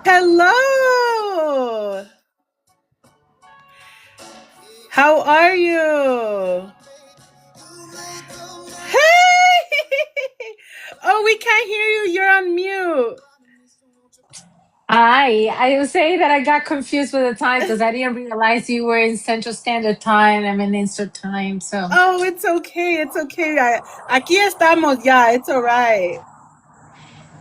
Hello. How are you? Hey! Oh, we can't hear you. You're on mute. I was saying that I got confused with the time because I didn't realize you were in Central Standard Time. I'm in Eastern Time. So Oh, it's okay. It's okay. Aquí estamos. Yeah, it's all right.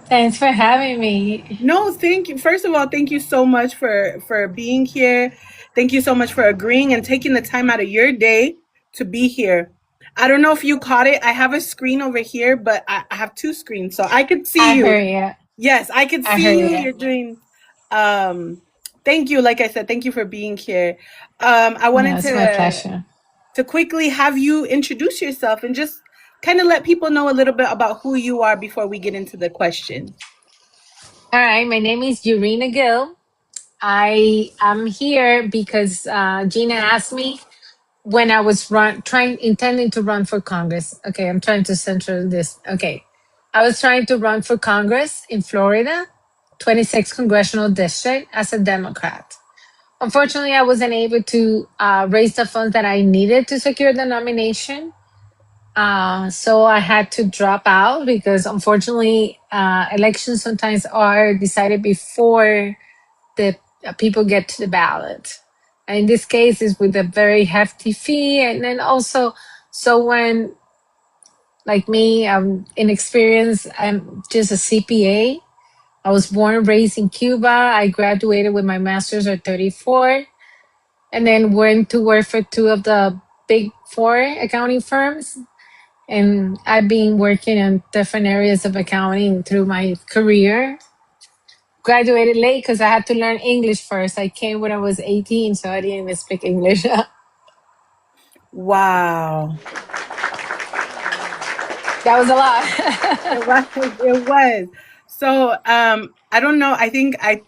thanks for having me. No, thank you. First of all, thank you so much for being here. Thank you so much for agreeing and taking the time out of your day to be here. I don't know if you caught it. I have a screen over here, but I have two screens, so I could see I you. heard you. Yes, I could I see heard you. you. You're doing um thank you. Like I said, thank you for being here. I No, wanted it's my pleasure. to quickly have you introduce yourself and just kind of let people know a little bit about who you are before we get into the questions. All right, my name is Yurina Gill. I am here because Gina asked me when I was intending to run for Congress. Okay, I'm trying to center this. Okay, I was trying to run for Congress in Florida, 26th congressional district as a Democrat. Unfortunately, I wasn't able to raise the funds that I needed to secure the nomination. So I had to drop out because unfortunately, elections sometimes are decided before the people get to the ballot. And in this case, it's with a very hefty fee. And then also, so when, like me, I'm inexperienced, I'm just a CPA. I was born and raised in Cuba. I graduated with my master's at 34 and then went to work for two of the big four accounting firms. And I've been working in different areas of accounting through my career. Graduated late because I had to learn English first. I came when I was 18, so I didn't even speak English. That Wow. was a It lot. was. It was. So, I don't know. I think I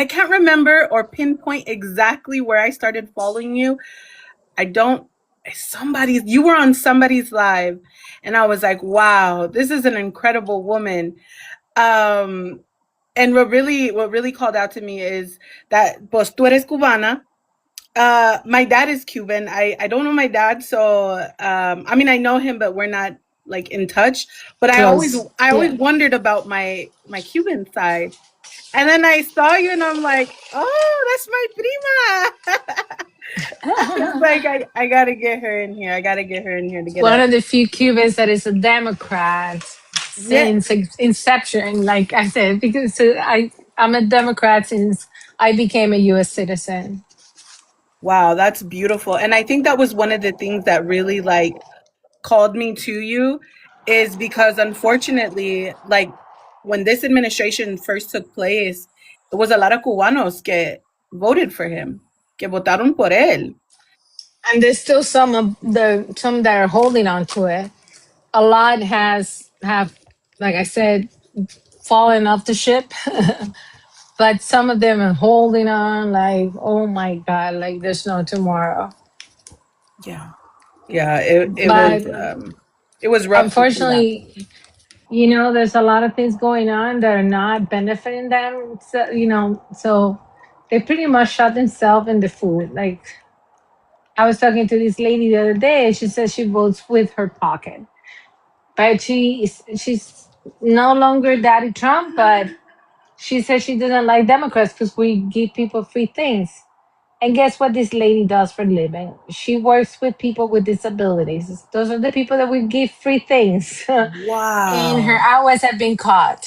can't remember or pinpoint exactly where I started following you. I don't. You were on somebody's live, and I was like, "Wow, this is an incredible woman." Um, and what really called out to me is that, pues, tú eres cubana. My dad is Cuban. I don't know my dad, so I mean I know him, but we're not like in touch. But Close. I always Yeah. wondered about my Cuban side, and then I saw you, and I'm like, oh, that's my prima. I was like, I gotta get her in here. I gotta get her in here to get One a of the few Cubans that is a Democrat yeah. since inception, like I said, because I'm a Democrat since I became a U.S. citizen. Wow, that's beautiful. And I think that was one of the things that really like called me to you is because unfortunately, like when this administration first took place, it was a lot of Cubanos que voted for him, que votaron por él. And there's still some that are holding on to it. A lot have, like I said, fallen off the ship. But some of them are holding on like, oh my God, like there's no tomorrow. Yeah. Yeah, But it was rough to see that. unfortunately, there's a lot of things going on that are not benefiting them. So, so they pretty much shot themselves in the foot. Like I was talking to this lady the other day, and she says she votes with her pocket. But she's no longer Daddy Trump, but she says she doesn't like Democrats because we give people free things. And guess what this lady does for a living? She works with people with disabilities. Those are the people that we give free things. And her Wow. hours have been caught.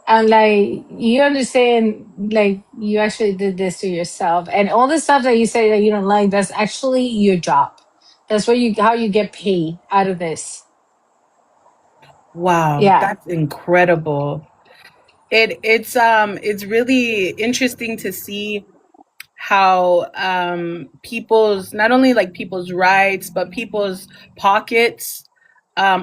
I'm like, you understand, like, you actually did this to yourself. And all the stuff that you say that you don't like, that's actually your job. That's how you get paid out of this. Wow, Yeah. that's incredible. It's really interesting to see how people's not only like people's rights but people's pockets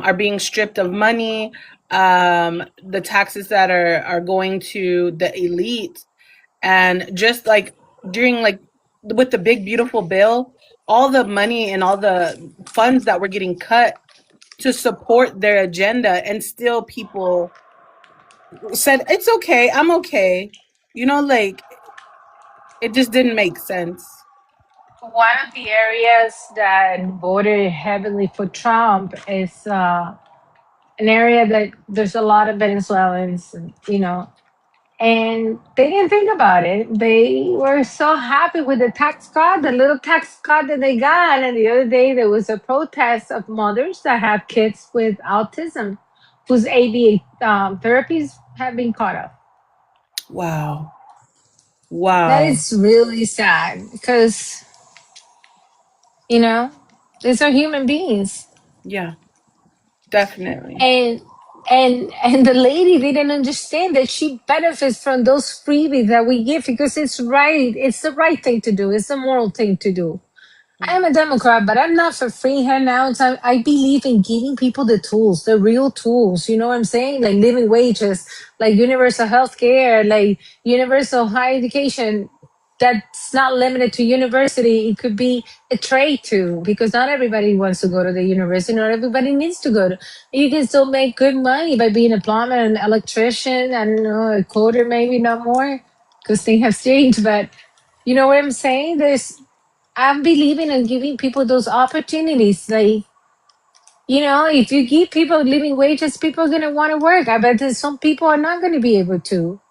are being stripped of money, the taxes that are going to the elite, and just like during like with the big beautiful bill, all the money and all the funds that were getting cut to support their agenda, and still people said, "It's okay. I'm okay." Like it just didn't make sense. One of the areas that voted heavily for Trump is an area that there's a lot of Venezuelans, and they didn't think about it. They were so happy with the tax cut, the little tax cut that they got. And the other day, there was a protest of mothers that have kids with autism whose ABA therapies have been cut off. Wow. That Wow. is really sad because, you know, these are human beings. Yeah, definitely. And and the lady didn't understand that she benefits from those freebies that we give because it's right. It's the right thing to do. It's the moral thing to do. I'm a Democrat, but I'm not for free handouts. I believe in giving people the tools, the real tools. You know what I'm saying? Like living wages, like universal health care, like universal higher education. That's not limited to university. It could be a trade too, because not everybody wants to go to the university. Not everybody needs to go to. You can still make good money by being a plumber, an electrician, I don't know, a coder, maybe not more, because things have changed. But you know what I'm saying? I'm believing in giving people those opportunities. Like, if you give people living wages, people are going to want to work. I bet that some people are not going to be able to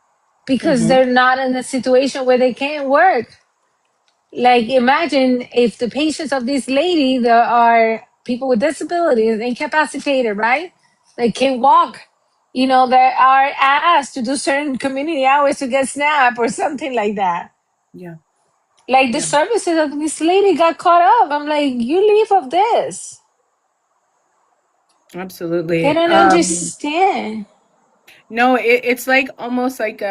because Hmm. they're not in a situation where they can't work. Like, imagine if the patients of this lady, there are people with disabilities, incapacitated, right? They can't walk. They are asked to do certain community hours to get SNAP or something like that. Yeah. Like the Yeah. services of this lady got caught up. I'm like, you leave of this. They Absolutely. don't understand. No, it's like almost like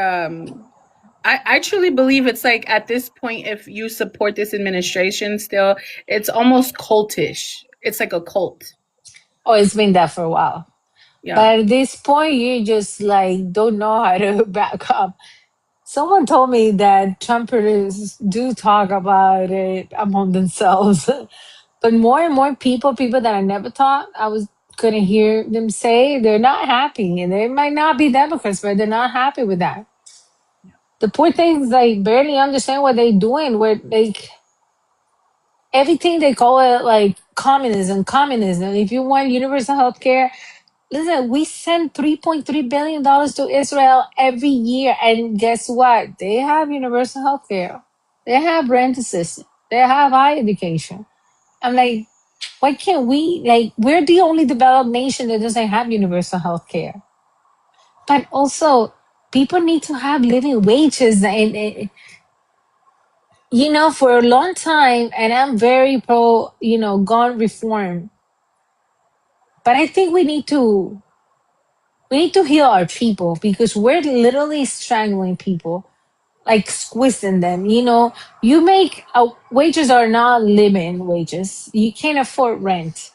I truly believe it's like at this point, if you support this administration still, it's almost cultish. It's like a cult. Oh, it's been that for a while. Yeah. But at this point, you just like don't know how to back up. Someone told me that Trumpers do talk about it among themselves. But more and more people that I never thought I was gonna hear them say they're not happy. And they might not be Democrats, but they're not happy with that. The poor things like barely understand what they're doing, where like everything they call it like communism. If you want universal health care, listen, we send $3.3 billion to Israel every year, and guess what? They have universal health care. They have rent assistance. They have high education. I'm like, why can't we? Like, we're the only developed nation that doesn't have universal health care. But also, people need to have living wages, and for a long time, and I'm very pro, gun reform. But I think we need to heal our people because we're literally strangling people, like squeezing them. You make wages are not living wages. You can't afford rent.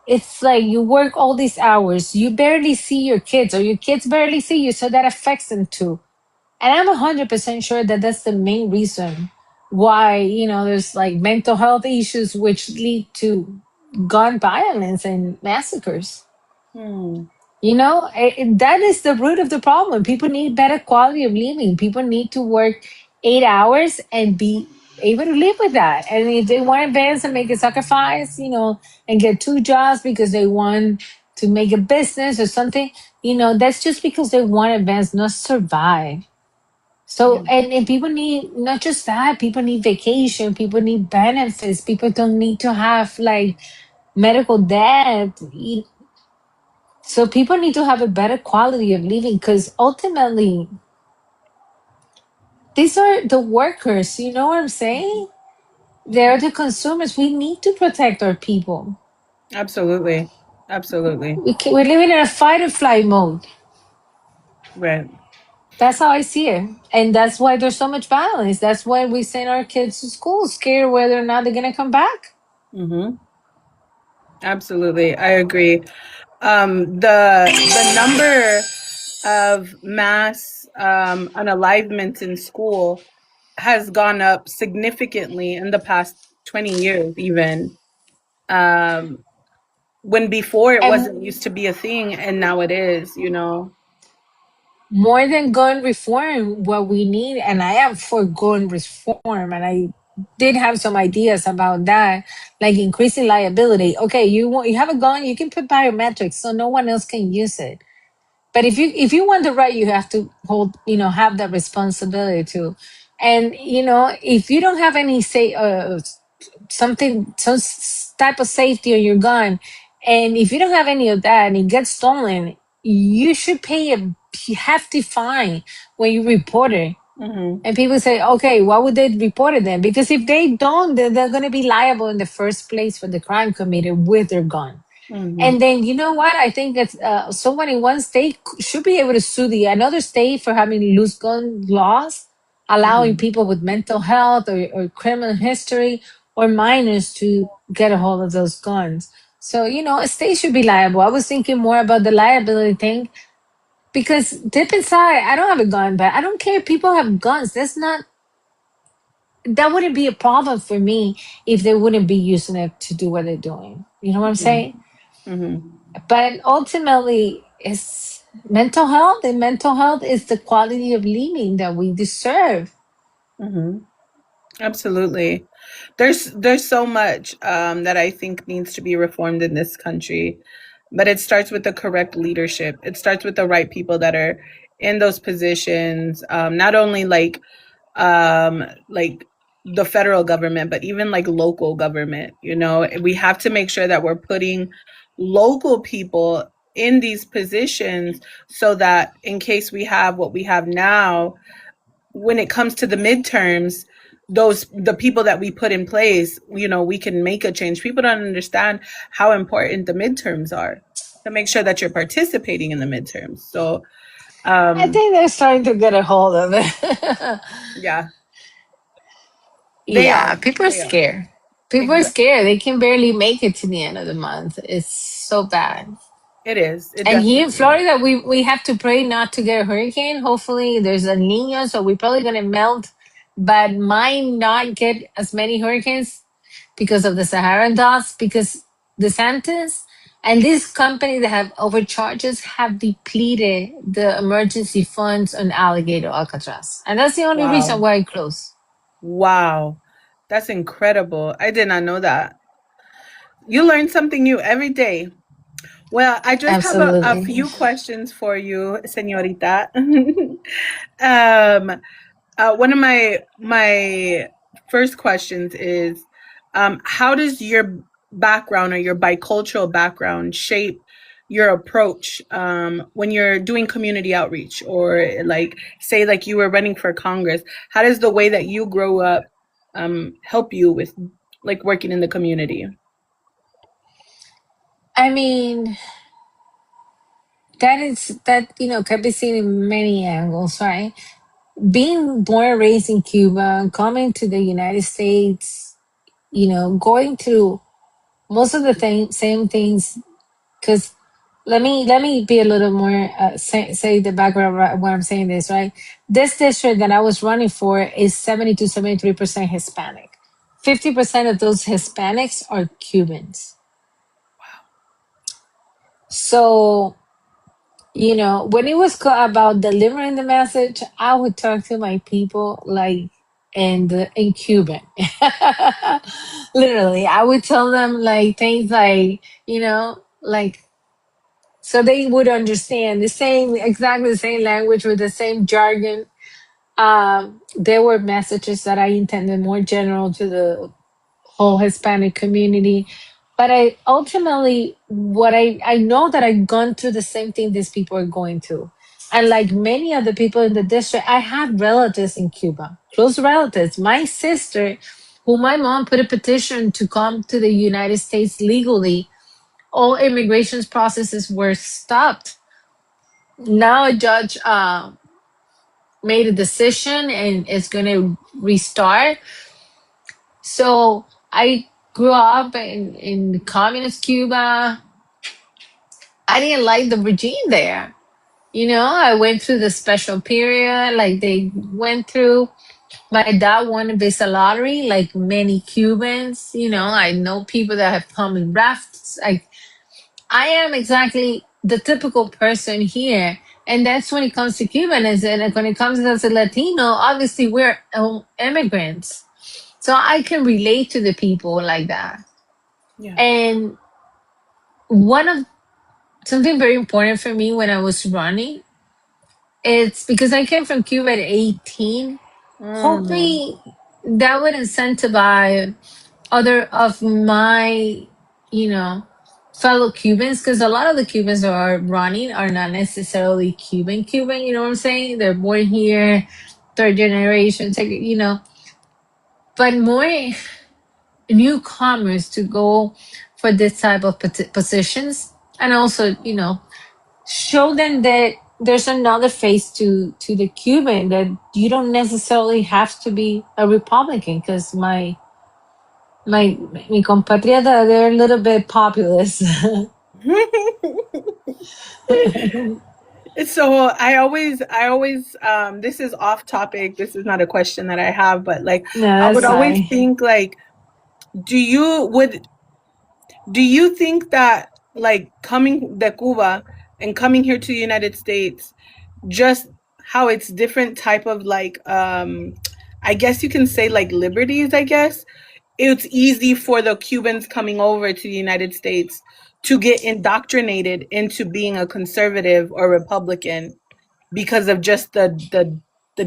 It's like you work all these hours. You barely see your kids, or your kids barely see you, so that affects them too. And I'm 100% sure that that's the main reason why, there's like mental health issues, which lead to gun violence and massacres. Hmm. That is the root of the problem. People need better quality of living. People need to work 8 hours and be able to live with that. And if they want to advance and make a sacrifice, and get two jobs because they want to make a business or something, that's just because they want to advance, not survive. Yeah. So, and people need not just that, people need vacation, people need benefits, people don't need to have like medical debt. So, people need to have a better quality of living because ultimately, these are the workers. You know what I'm saying? They're the consumers. We need to protect our people. Absolutely. Absolutely. We're living in a fight or flight mode. Right. That's how I see it. And that's why there's so much violence. That's why we send our kids to school scared whether or not they're going to come back. Mm-hmm. Absolutely. I agree. The number of mass unalivements in school has gone up significantly in the past 20 years even. Um when before it And wasn't used to be a thing and now it is. more than gun reform, what we need, and I am for gun reform, and I did have some ideas about that, like increasing liability. Okay, you have a gun, you can put biometrics so no one else can use it. But if you want the right, you have to hold, have that responsibility too. And if you don't have any say, type of safety on your gun, and if you don't have any of that and it gets stolen, you should pay a hefty fine when you report it. Mm-hmm. And people say, okay, why would they report it then? Because if they don't, they're going to be liable in the first place for the crime committed with their gun. Mm-hmm. And then, you know what? I think it's someone in one state should be able to sue the another state for having loose gun laws, allowing Mm-hmm. people with mental health or criminal history or minors to get a hold of those guns. So, a state should be liable. I was thinking more about the liability thing because deep inside, I don't have a gun, but I don't care if people have guns. That wouldn't be a problem for me if they wouldn't be using it to do what they're doing. You know what I'm saying? Mm-hmm. But ultimately, it's mental health, and mental health is the quality of living that we deserve. Mm-hmm. Absolutely. There's so much that I think needs to be reformed in this country, but it starts with the correct leadership. It starts with the right people that are in those positions, not only like the federal government, but even like local government. We have to make sure that we're putting local people in these positions so that in case we have what we have now, when it comes to the midterms, the people that we put in place, we can make a change. People don't understand how important the midterms are to make sure that you're participating in the midterms. So I um think they're starting to get a hold of it. yeah, they Yeah, are. people are They are. scared. People are Exactly. scared. They can barely make it to the end of the month. It's so bad. It is. It And here in definitely is. Florida, we have to pray not to get a hurricane. Hopefully, there's a Nino, so we're probably gonna melt, but might not get as many hurricanes because of the Saharan dust. Because DeSantis and this company that have overcharges have depleted the emergency funds on Alligator Alcatraz, and that's the only reason Wow. why it closed. Wow. That's incredible. I did not know that. You learn something new every day. Well, I just have a Absolutely. few questions for you, señorita. um, one of my first questions is, how does your background or your bicultural background shape your approach when you're doing community outreach, or like say like you were running for Congress? How does the way that you grow up help you with like working in the community? I mean, that can be seen in many angles, right? Being born and raised in Cuba, coming to the United States, going through most of the same things. Because let me be a little more say the background why I'm saying this, right? This district that I was running for is 70 to 73% Hispanic. 50% of those Hispanics are Cubans. So when it was about delivering the message, I would talk to my people like in Cuban. Literally, I would tell them like things like, like so they would understand exactly the same language with the same jargon. There were messages that I intended more general to the whole Hispanic community. But I ultimately, what I know that I've gone through the same thing these people are going through. And like many other people in the district, I had relatives in Cuba, close relatives. My sister, who my mom put a petition to come to the United States legally, all immigration processes were stopped. Now a judge made a decision and it's going to restart. So I grew up in communist Cuba. I didn't like the regime there. I went through the special period like they went through. My dad won a visa lottery like many Cubans. I know people that have come in rafts. I am exactly the typical person here. And that's when it comes to Cubans. And when it comes as a Latino, obviously we're immigrants. So I can relate to the people like that. Yeah. And one of something very important for me when I was running, it's because I came from Cuba at 18, Mm. hoping that would incentivize other of my, you know, fellow Cubans, because a lot of the Cubans that are running are not necessarily Cuban, you know what I'm saying? They're born here, third generation, but more newcomers to go for this type of positions, and also, show them that there's another face to the Cuban, that you don't necessarily have to be a Republican, because my compatriota, they're a little bit populist. No, So I always this is off topic. This is not a question that I have, but like I would that's always fine. think like do you would do you think that like coming to Cuba and coming here to the United States, just how it's different type of like I guess you can say like liberties, I guess it's easy for the Cubans coming over to the United States to get indoctrinated into being a conservative or Republican because of just the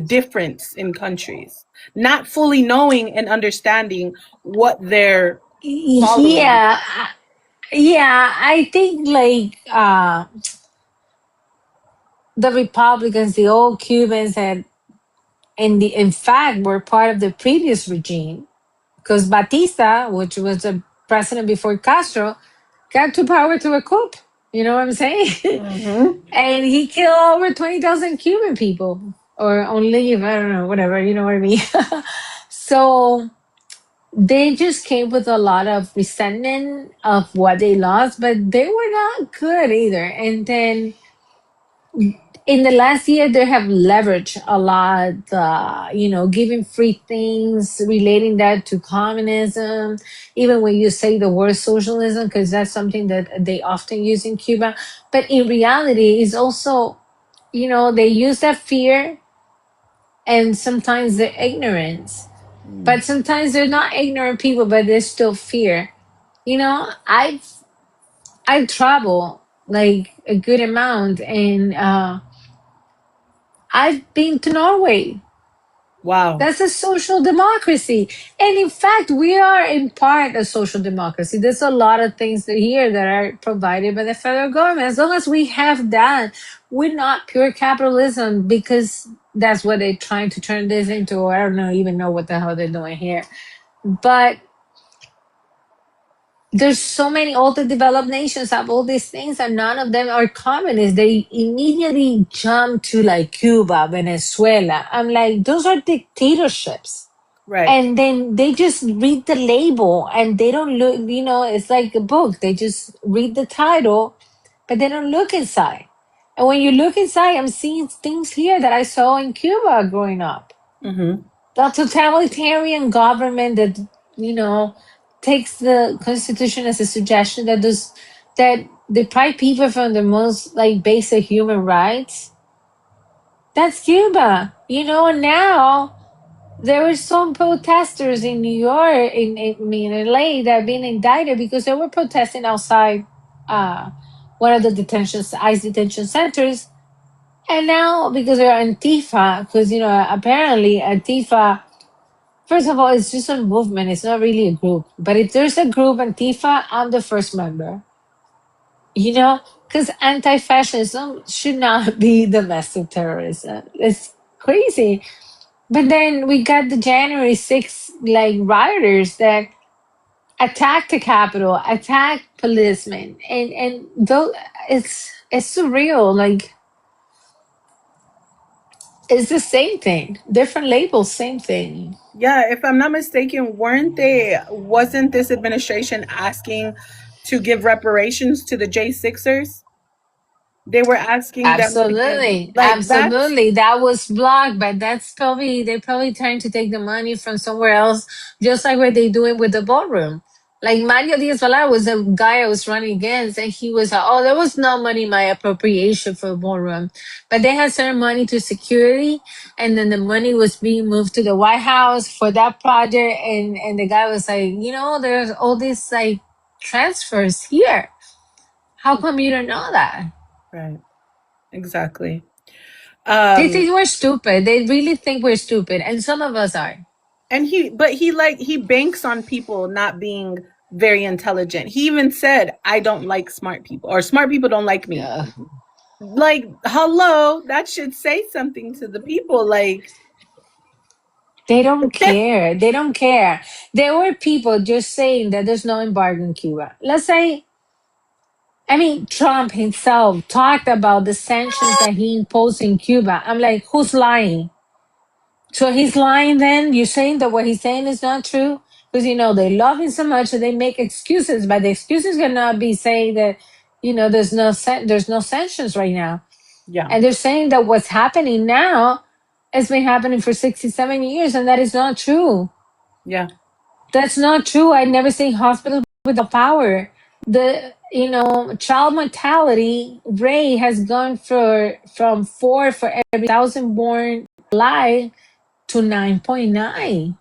difference in countries, not fully knowing and understanding what they're following. Yeah, yeah. I think like the Republicans, the old Cubans, and in fact were part of the previous regime, because Batista, which was the president before Castro, got to power through a coup. You know what I'm saying? Mm-hmm. And he killed over 20,000 Cuban people, or only, I don't know, whatever. You know what I mean? So they just came with a lot of resentment of what they lost, but they were not good either. And then in the last year, they have leveraged a lot, giving free things, relating that to communism, even when you say the word socialism, because that's something that they often use in Cuba. But in reality, it's also, they use that fear and sometimes the ignorance. But sometimes they're not ignorant people, but there's still fear. I travel like a good amount, and I've been to Norway. Wow. That's a social democracy. And in fact, we are in part a social democracy. There's a lot of things here that are provided by the federal government. As long as we have that, we're not pure capitalism, because that's what they're trying to turn this into. I don't know, even know what the hell they're doing here. But there's so many, all the developed nations have all these things, and none of them are communist. They immediately jump to like Cuba, Venezuela. I'm like, those are dictatorships. Right. And then they just read the label, and they don't look, it's like a book. They just read the title, but they don't look inside. And when you look inside, I'm seeing things here that I saw in Cuba growing up. Mm-hmm. The totalitarian government that, you know, takes the constitution as a suggestion, that deprive people from the most like basic human rights. That's Cuba. And now there were some protesters in New York, in LA, that have been indicted because they were protesting outside uh, one of the ICE detention centers. And now, because they're Antifa, because, apparently Antifa, first of all, it's just a movement. It's not really a group. But if there's a group, Antifa, I'm the first member. Because anti-fascism should not be domestic terrorism. It's crazy. But then we got the January 6th like rioters that attacked the Capitol, attacked policemen, and though it's surreal. Like, it's the same thing, different labels, same thing. Yeah, if I'm not mistaken, wasn't this administration asking to give reparations to the J6ers? They were asking them to give Absolutely, like that's absolutely. That was blocked, but they're probably trying to take the money from somewhere else, just like what they doing with the ballroom. Like Mario Diaz-Balart was the guy I was running against, and he was like, "Oh, there was no money in my appropriation for ballroom, but they had certain money to security, and then the money was being moved to the White House for that project." And the guy was like, "There's all these like transfers here. How come you don't know that?" Right. Exactly. They Um, think we're stupid. They really think we're stupid, and some of us are. and he banks on people not being very intelligent. He even said, "I don't like smart people, or smart people don't like me." Yeah. Like, hello, that should say something to the people. Like, They don't care. They don't care. There were people just saying that there's no embargo in Cuba. Let's say, I mean, Trump himself talked about the sanctions that he imposed in Cuba. I'm like, who's lying? So he's lying then? You're saying that what he's saying is not true? Because, they love him so much that they make excuses, but the excuses cannot be saying that, there's no sanctions right now. yeah, And they're saying that what's happening now has been happening for 67 years, and that is not true. yeah. That's not true. I never seen hospitals without power. The child mortality rate has gone from 4 for every 1,000 born alive to 9.9.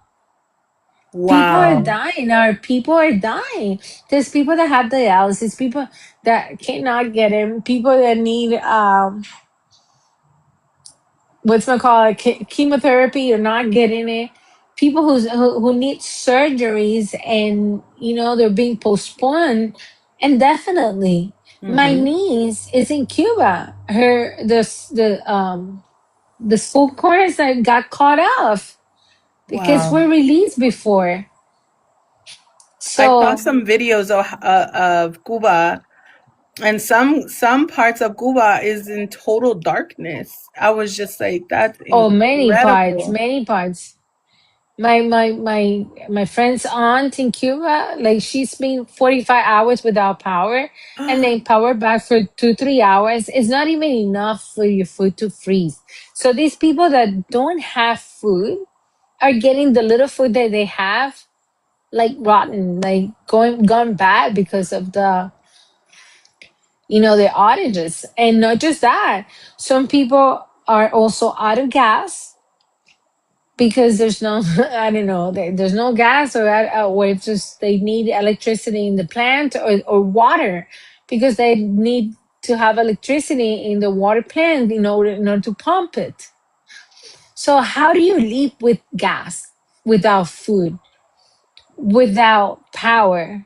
People are Wow. dying. Our people are dying. There's people that have dialysis, people that cannot get in, people that need what's my call it, chemotherapy. You're not getting it. People who need surgeries, and they're being postponed indefinitely. My Mm-hmm. niece is in Cuba. The school course that got cut off. The kids Wow. were released before. I saw So, some videos of Cuba, and some parts of Cuba is in total darkness. I was just like, that's oh, many parts, incredible. many parts. My friend's aunt in Cuba, like she's been 45 hours without power, and then power back for 2-3 hours. It's not even enough for your food to freeze. So these people that don't have food are getting the little food that they have like rotten, like gone bad because of the outages. And not just that, some people are also out of gas because there's no I don't know, there's no gas, or it's just they need electricity in the plant, or water, because they need to have electricity in the water plant in order to pump it. So how do you live with gas, without food, without power,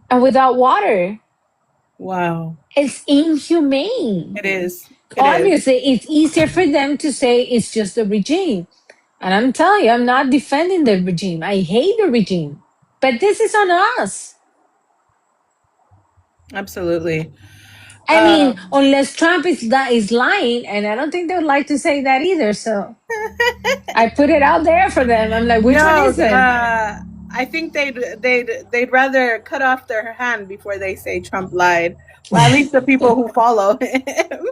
and without water? Wow. It's inhumane. It is. It is. Obviously it's easier for them to say it's just the regime. And I'm telling you, I'm not defending the regime. I hate the regime. But this is on us. Absolutely. I mean, unless Trump is lying, and I don't think they would like to say that either. So I put it out there for them. I'm like, which one No, is it? I think they'd rather cut off their hand before they say Trump lied. Well, at least the people who follow him.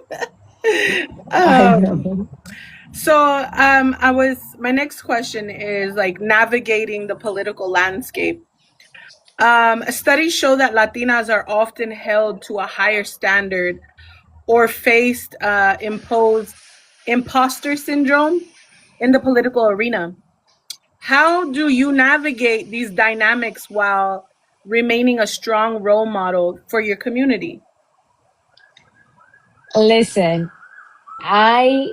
I um, know. I was my next question is like navigating the political landscape. Studies show that Latinas are often held to a higher standard or faced imposed imposter syndrome in the political arena. How do you navigate these dynamics while remaining a strong role model for your community? Listen, I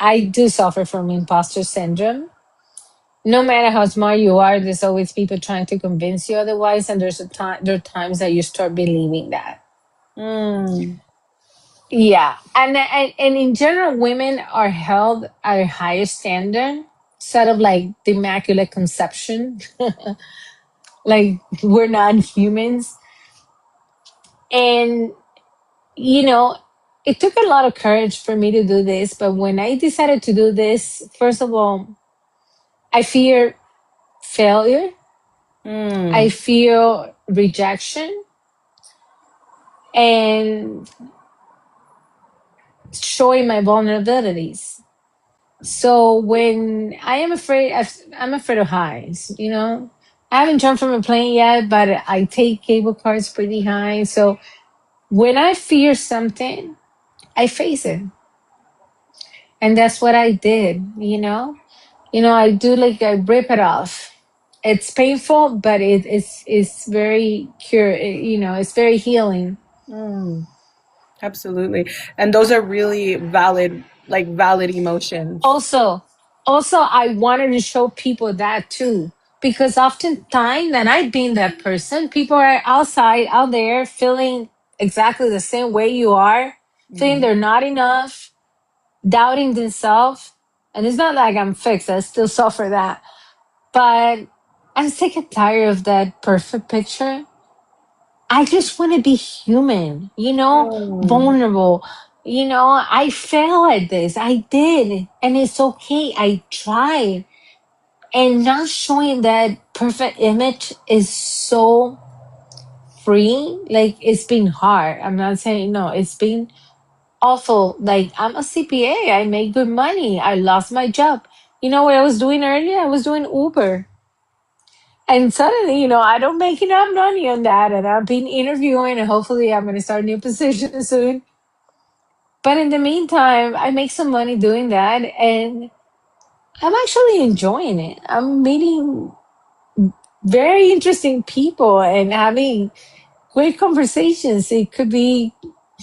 I do suffer from imposter syndrome. No matter how smart you are, there's always people trying to convince you otherwise, and there are times that you start believing that. Mm, Yeah, and in general, women are held at a higher standard, sort of like the immaculate conception, like we're not humans. And you know, it took a lot of courage for me to do this, but when I decided to do this, first of all, I fear failure, I mm, feel rejection, and showing my vulnerabilities. So when I'm afraid of heights. I haven't jumped from a plane yet, but I take cable cars pretty high. So when I fear something, I face it. And that's what I did, you know? I do, like, I rip it off. It's painful, but it's very it's very healing. Mm, absolutely. And those are really valid, like valid emotions. Also also I wanted to show people that too, because oftentimes, and I've been that person, people are outside out there feeling exactly the same way you are, feeling Mhm. they're not enough, doubting themselves. And it's not like I'm fixed, I still suffer that, but I'm sick and tired of that perfect picture. I just want to be human, Oh, vulnerable. I fail at this. I did. And it's okay. I tried. And not showing that perfect image is so freeing. Like, it's been hard. I'm not saying no, it's been awful. Like, I'm a CPA. I make good money. I lost my job. You know what I was doing earlier? I was doing Uber. And suddenly, I don't make enough money on that. And I've been interviewing, and hopefully I'm going to start a new position soon. But in the meantime, I make some money doing that. And I'm actually enjoying it. I'm meeting very interesting people and having great conversations. It could be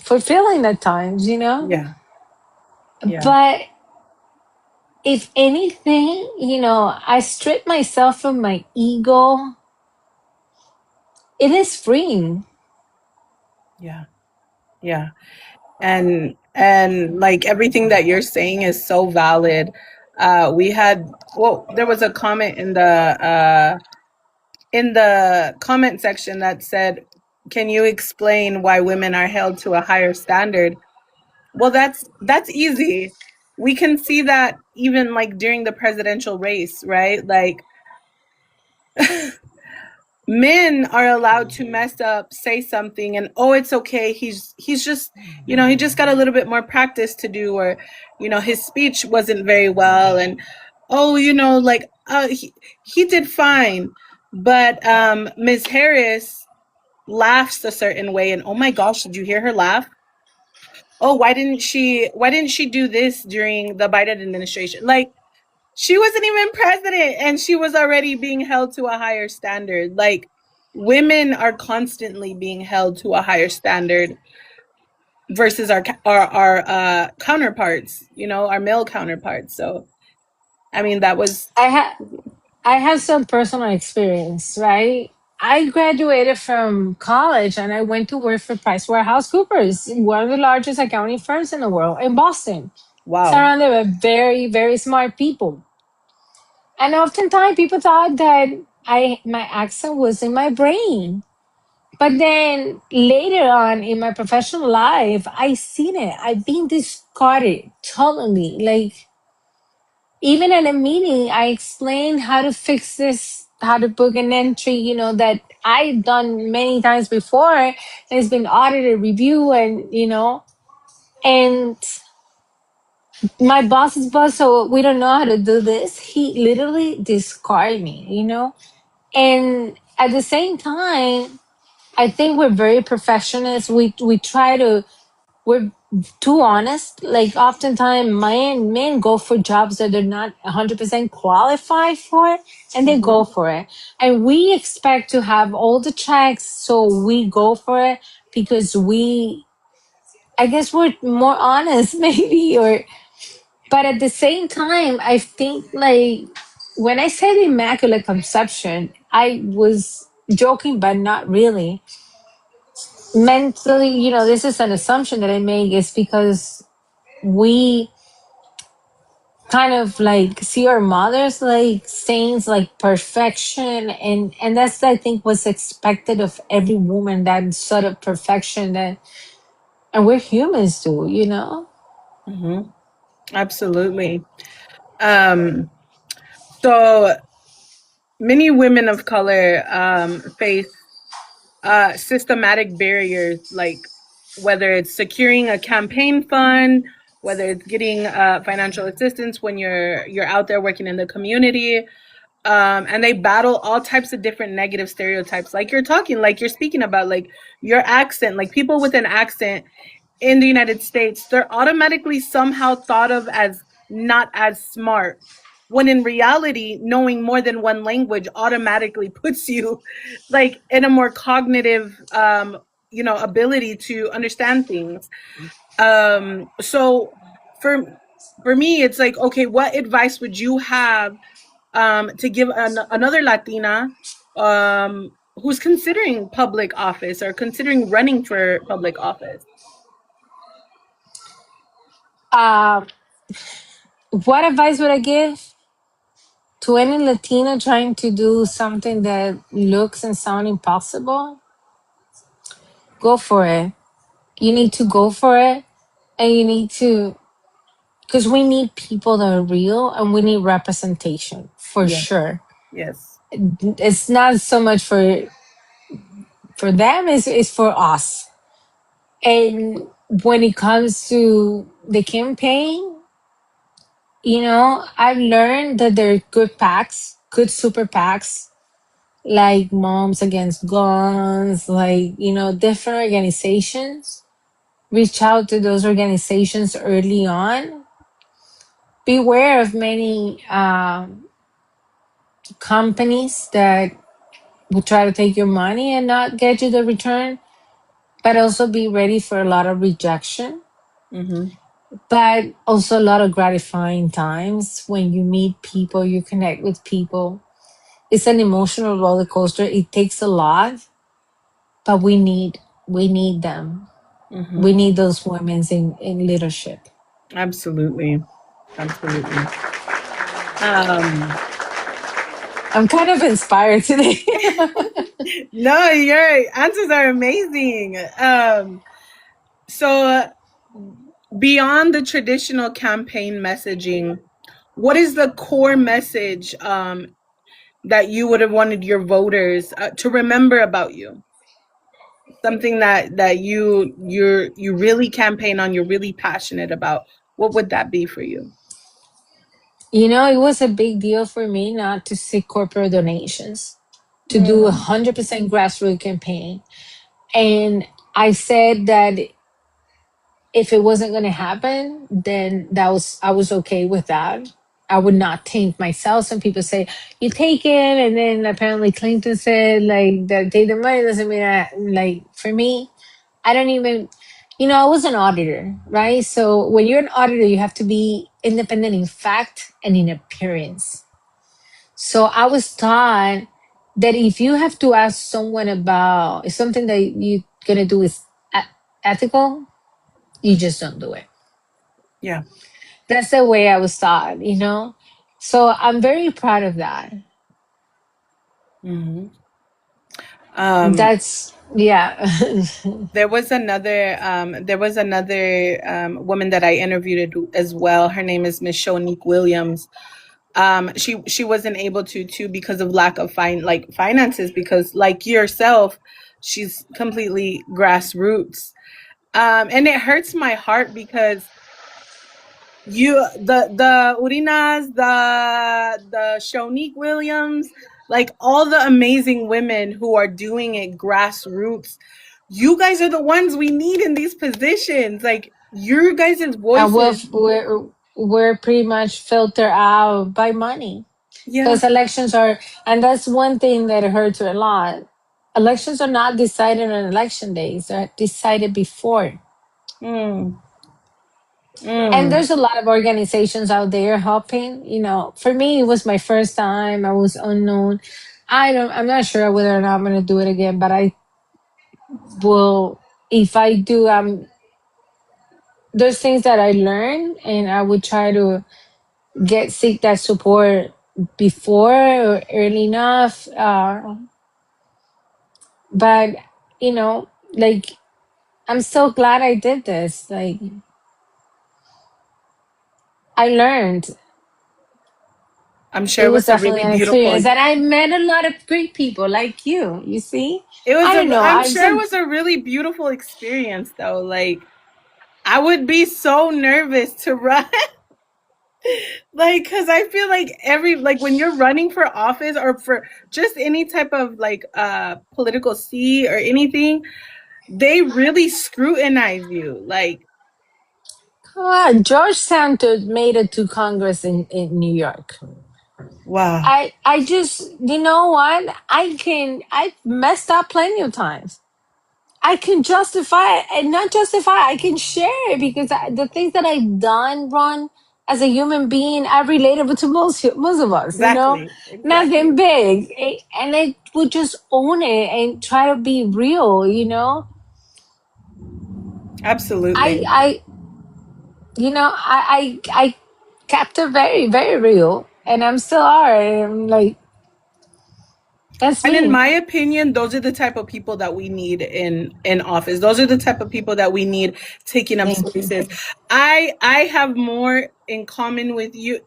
fulfilling at times. yeah, yeah, But if anything, I strip myself of my ego. It is freeing. yeah, yeah. And like everything that you're saying is so valid. We had, well, there was a comment in the comment section that said, "Can you explain why women are held to a higher standard?" Well, that's easy. We can see that even like during the presidential race, right? Like men are allowed to mess up, say something, and oh, it's okay. He's just, he just got a little bit more practice to do, or his speech wasn't very well, and oh, like he did fine. But Ms. Harris laughs a certain way, and oh my gosh, did you hear her laugh? Oh, why didn't she do this during the Biden administration? Like, she wasn't even president and she was already being held to a higher standard. Like, women are constantly being held to a higher standard versus our counterparts, our male counterparts. So, I mean, that was I have I have some personal experience, right? I graduated from college and I went to work for PricewaterhouseCoopers, one of the largest accounting firms in the world, in Boston, wow. surrounded by very, very smart people. And oftentimes people thought that my accent was in my brain. But then later on in my professional life, I seen it. I've been discarded totally. Like, even at a meeting, I explained how to fix this, how to book an entry, that I've done many times before, and it's been audited, review, and my boss's boss, so we don't know how to do this. He literally discarded me. And at the same time, I think we're very perfectionists. We try to, we're too honest. Like, oftentimes men go for jobs that they're not 100% qualified for, and they go Hmm. for it. And we expect to have all the checks, so we go for it because I guess we're more honest, maybe, or, but at the same time, I think, like, when I said immaculate conception, I was joking, but not really. Mentally, this is an assumption that I make, is because we kind of like see our mothers like saints, like perfection, and that's, I think, what's expected of every woman, that sort of perfection, that, and we're humans too. Hmm. Absolutely. Um, so many women of color face systematic barriers, like whether it's securing a campaign fund, whether it's getting financial assistance when you're out there working in the community, And they battle all types of different negative stereotypes, like you're speaking about, like your accent, like people with an accent in the United States, they're automatically somehow thought of as not as smart. When in reality, knowing more than one language automatically puts you like in a more cognitive ability to understand things. So for for me, it's like, okay, what advice would you have to give another Latina who's considering public office or considering running for public office? Uh, what advice would I give to any Latina trying to do something that looks and sound impossible? Go for it. You need to go for it, and you need to, because we need people that are real, and we need representation for Yes, sure. yes. It's not so much for them; it's for us. And when it comes to the campaign, I've learned that there are good PACs, good super PACs, like Moms Against Guns, like, different organizations. Reach out to those organizations early on. Beware of many companies that will try to take your money and not get you the return, but also be ready for a lot of rejection, Mm-hmm. but also a lot of gratifying times when you meet people, you connect with people. It's an emotional roller coaster. It takes a lot, but we need them. We Mm-hmm. need those women in leadership. Absolutely. Absolutely. Um, I'm kind of inspired today. no, your answers are amazing. So beyond the traditional campaign messaging, what is the core message that you would have wanted your voters to remember about you? Something that you really campaign on, you're really passionate about. What would that be for you? It was a big deal for me not to seek corporate donations, to do a Mm, 100% grassroots campaign. And I said that if it wasn't going to happen, then I was okay with that. I would not taint myself. Some people say you take it, and then apparently Clinton said like that take the money doesn't mean like for me, I don't even. I was an auditor, right? So when you're an auditor, you have to be independent in fact and in appearance. So I was taught that if you have to ask someone about if something that you're gonna do is ethical, you just don't do it. yeah. That's the way I was taught. So I'm very proud of that. Hmm. Um, That's, yeah. there was another woman that I interviewed as well. Her name is Miss Shonique Williams. She wasn't able to too because of lack of finances, because like yourself, she's completely grassroots. And it hurts my heart because the Urinas, the Shonique Williams, like all the amazing women who are doing it grassroots, you guys are the ones we need in these positions. Like your guys' And voices. we're pretty much filtered out by money Yeah. because elections are, and that's one thing that hurts a lot. Elections are not decided on election days; they're decided before. Mm, And mm. there's a lot of organizations out there helping. For me, it was my first time. I was unknown. I'm not sure whether or not I'm going to do it again, but I will. If I do, there's things that I learned, and I would try to seek that support before or early enough. But like, I'm so glad I did this. Like, I learned. I'm sure It it was was a definitely really an beautiful. experience, and I met a lot of great people like you see. It was I a. don't know, I'm I'm sure it so. was a really beautiful experience though. Like I would be so nervous to run. Like, because I feel like like when you're running for office or for just any type of like political seat or anything, they really scrutinize you. Like, Come on, George Santos made it to Congress in New York. wow. I just, you know what? I messed up plenty of times. I can justify it, and not justify, I can share it because the things that I've done wrong as a human being, I relatable to most of us, you know? Exactly. Nothing Exactly. big. And I would just own it and try to be real, you know? I, Absolutely. I, I kept it very, very real, and I'm still are. And I'm like, that's And in me. my opinion, those are the type of people that we need in office. Those are the type of people that we need taking up Thank you. spaces. I have more in common with you.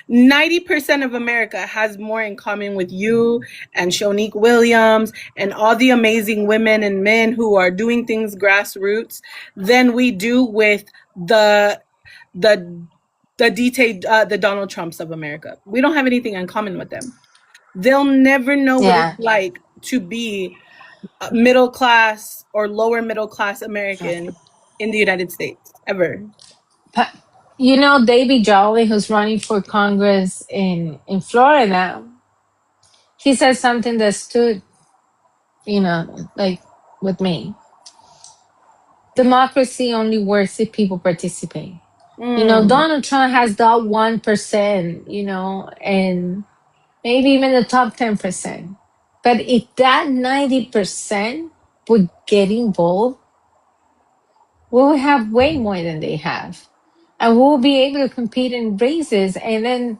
90% of America has more in common with you and Shonique Williams and all the amazing women and men who are doing things grassroots than we do with the the Donald Trumps of America. We don't have anything in common with them. They'll never know what it's Yeah. like to be a middle class or lower middle class American in the United States ever. But, you know, David Jolly, who's running for Congress in Florida, he said something that stood, like with me. Democracy only works if people participate. You know, Mm, Donald Trump has that 1%, and maybe even the top 10%. But if that 90% would get involved, we will have way more than they have. And we'll be able to compete in races. And then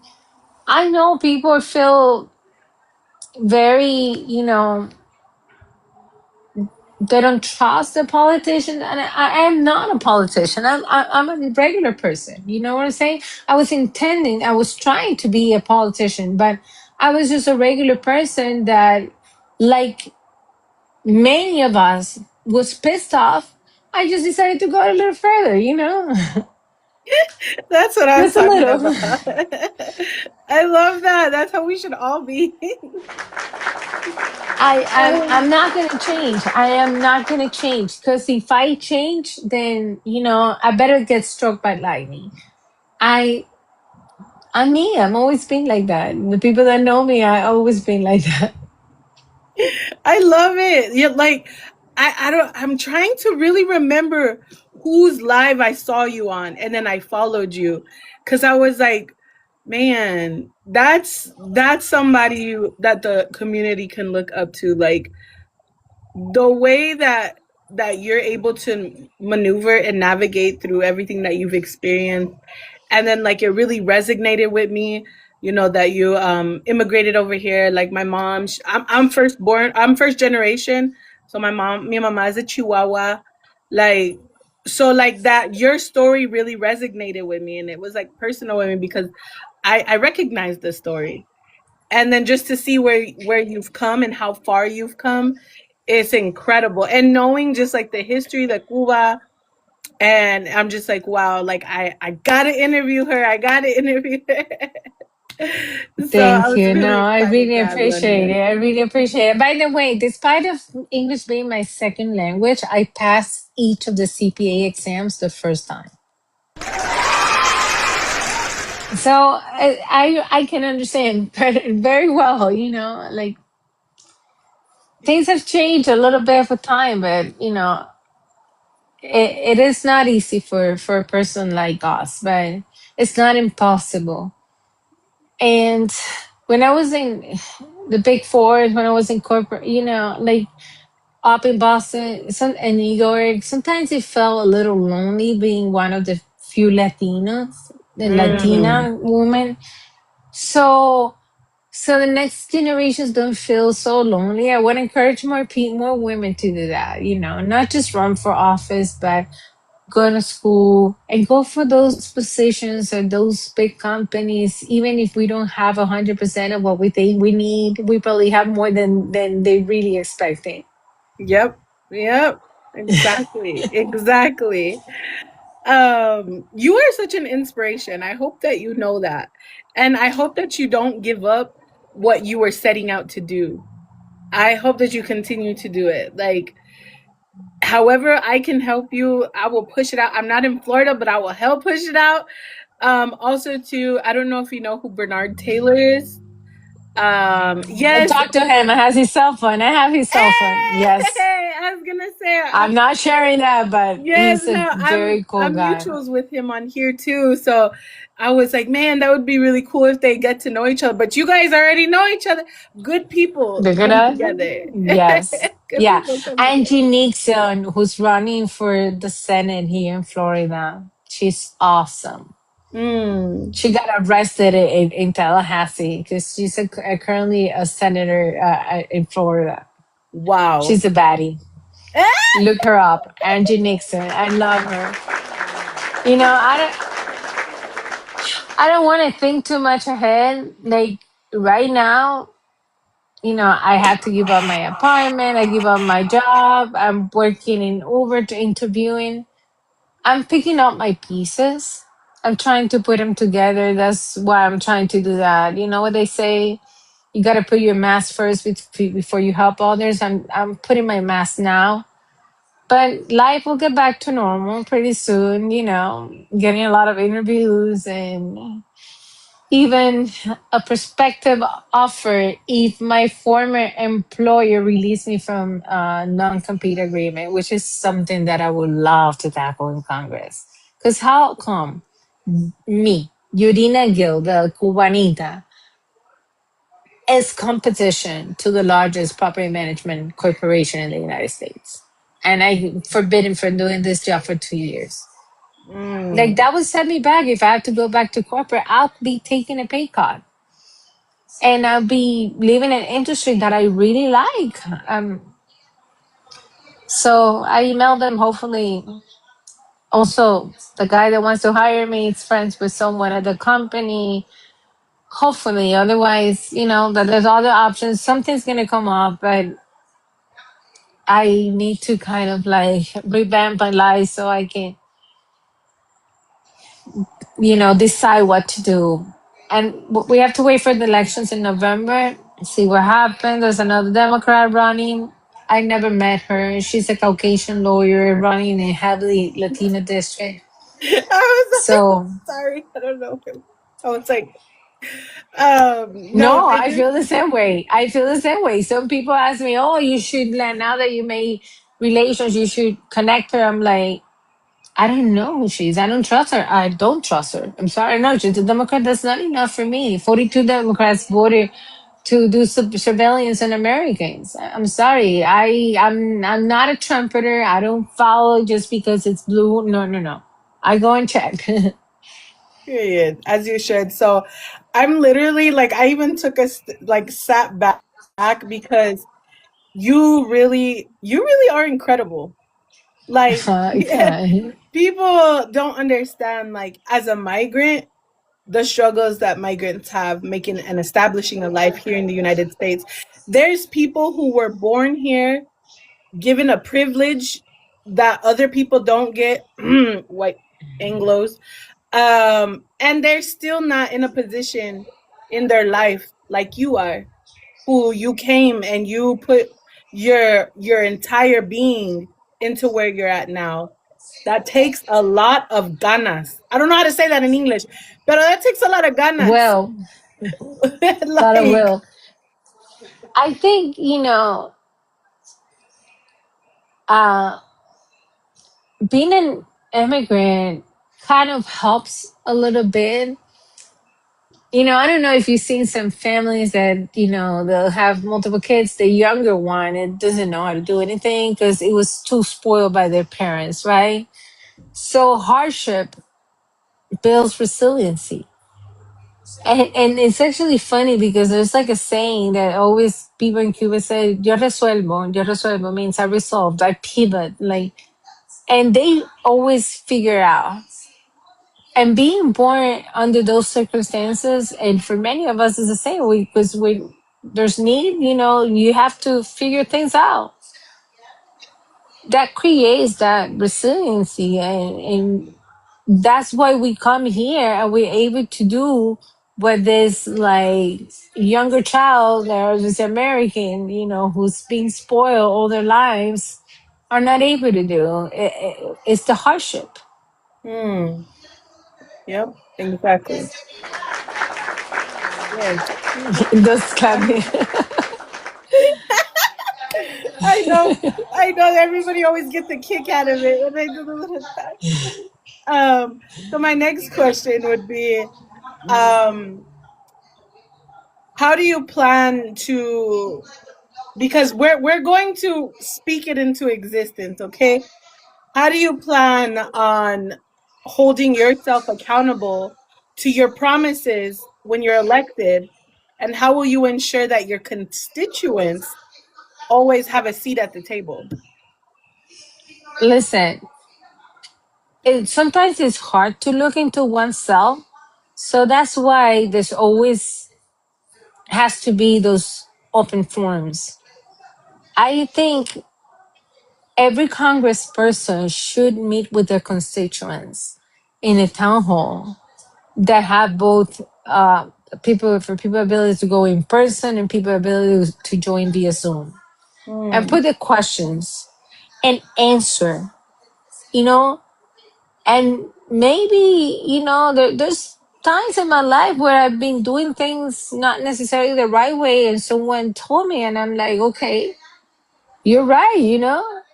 I know people feel very, they don't trust the politician. And I am not a politician. I'm a regular person. You know what I'm saying? I was trying to be a politician, but I was just a regular person that, like many of us, was pissed off. I just decided to go a little further, that's what I was just a talking little. about. I love that. That's how we should all be. I'm not gonna change. I am not gonna change because if I change, then I better get struck by lightning. I I'm me. I'm always been like that. The people that know me, I always been like that. I love it. Yeah, like I don't I'm trying to really remember whose live I saw you on and then I followed you cuz I was like, man, that's somebody that the community can look up to, like the way that you're able to maneuver and navigate through everything that you've experienced, and then like it really resonated with me, that you immigrated over here. Like my mom, I'm first born, I'm first generation, so my mama is a Chihuahua. Like, so like that your story really resonated with me and it was like personal with me because I recognized the story, and then just to see where you've come and how far you've come, it's incredible. And knowing just like the history, the Cuba, and I'm just like, wow, like I gotta interview her. I gotta interview her. So I Thank was you. No, really I excited really to have you on appreciate here. it. I really appreciate it. By the way, despite of English being my second language, I passed each of the CPA exams the first time. So I can understand very well. Like things have changed a little bit for time, but it is not easy for a person like us, but it's not impossible. And when I was in the big four, when I was in corporate, like up in Boston and New York, sometimes it felt a little lonely being one of the few Latinos, the Mm. Latina woman. So so the next generations don't feel so lonely. I would encourage more women to do that, not just run for office, but go to school and go for those positions or those big companies. Even if we don't have 100% of what we think we need, we probably have more than they really expecting. Yep. Yep. Exactly. Exactly. You are such an inspiration. I hope that you know that. And I hope that you don't give up what you were setting out to do. I hope that you continue to do it. Like, however I can help you, I will push it out. I'm not in Florida, but I will help push it out. Also too, I don't know if you know who Bernard Taylor is. I Yes. talked to him. I have his cell phone. I have his cell phone. Yes. Hey, I was gonna say, I'm not sharing that, but yes, he's a no, very cool I'm guy. mutuals with him on here too. So I was like, man, that would be really cool if they get to know each other. But you guys already know each other. Good people Look at come us. together. Yes. Good Yeah. people come together. Angie Nixon, who's running for the Senate here in Florida. She's awesome. Mm, She got arrested in Tallahassee because she's currently a senator in Florida. wow. She's a baddie. Look her up. Angie Nixon. I love her. You know, I don't want to think too much ahead. Like right now, I had to give up my apartment. I give up my job. I'm working in Uber to interviewing. I'm picking up my pieces. I'm trying to put them together. That's why I'm trying to do that. You know what they say? You got to put your mask first before you help others. I'm putting my mask now, but life will get back to normal pretty soon. Getting a lot of interviews and even a prospective offer if my former employer released me from a non-compete agreement, which is something that I would love to tackle in Congress. Because how come me, Yurina Gil, the Cubanita, is competition to the largest property management corporation in the United States? And I forbidden from doing this job for 2 years. Like Mm. that would set me back. If I have to go back to corporate, I'll be taking a pay cut and I'll be living in an industry that I really like. So I emailed them. Hopefully, also the guy that wants to hire me is friends with someone at the company. Hopefully, otherwise, that there's other options. Something's gonna come up, but I need to kind of like revamp my life so I can, decide what to do. And we have to wait for the elections in November, see what happens. There's another Democrat running. I never met her. She's a Caucasian lawyer running in a heavily Latina district. I was So, sorry. I don't know him. I was like, no, no, I I did. feel the same way. I feel the same way. Some people ask me, oh, you should, now that you made relations, you should connect her. I'm like, I don't know who she is. I don't trust her. I don't trust her. I'm sorry. No, she's a Democrat. That's not enough for me. 42 Democrats voted to do surveillance on Americans. I'm sorry. I'm not a trumpeter. I don't follow just because it's blue. No, no, no. I go and check. Period, as you should. So I'm literally like, I even took like sat back because you really are incredible. Like, Okay. people don't understand, like, as a migrant, the struggles that migrants have making and establishing a life here in the United States. There's people who were born here, given a privilege that other people don't get, white Anglos, and they're still not in a position in their life like you are, who you came and you put your entire being into where you're at now. That takes a lot of ganas. I don't know how to say that in English, but that takes a lot of ganas. Well, lot of Like, will. I think, uh, being an immigrant kind of helps a little bit. I don't know if you've seen some families that, they'll have multiple kids. The younger one, it doesn't know how to do anything because it was too spoiled by their parents, right? So hardship builds resiliency. And it's actually funny because there's like a saying that always people in Cuba say, yo resuelvo means I resolved, I pivot, like, and they always figure out. And being born under those circumstances, and for many of us, is the same. Because we there's need, you have to figure things out. That creates that resiliency, and that's why we come here and we're able to do what this like younger child or this American, who's being spoiled all their lives are not able to do. It's the hardship. Hmm. Yep. Exactly. Yes. Those clapping. I know. I know. Everybody always gets a kick out of it when they do the little clap. Um. So my next question would be, um, how do you plan to? Because we're going to speak it into existence. Okay. How do you plan on holding yourself accountable to your promises when you're elected? And how will you ensure that your constituents always have a seat at the table? Listen, sometimes it's hard to look into oneself. So that's why there's always has to be those open forums. I think every congressperson should meet with their constituents in a town hall that have both people ability to go in person and people ability to join via Zoom and Hmm. put the questions and answer, you know, and maybe, there's times in my life where I've been doing things not necessarily the right way and someone told me and I'm like, okay, you're right,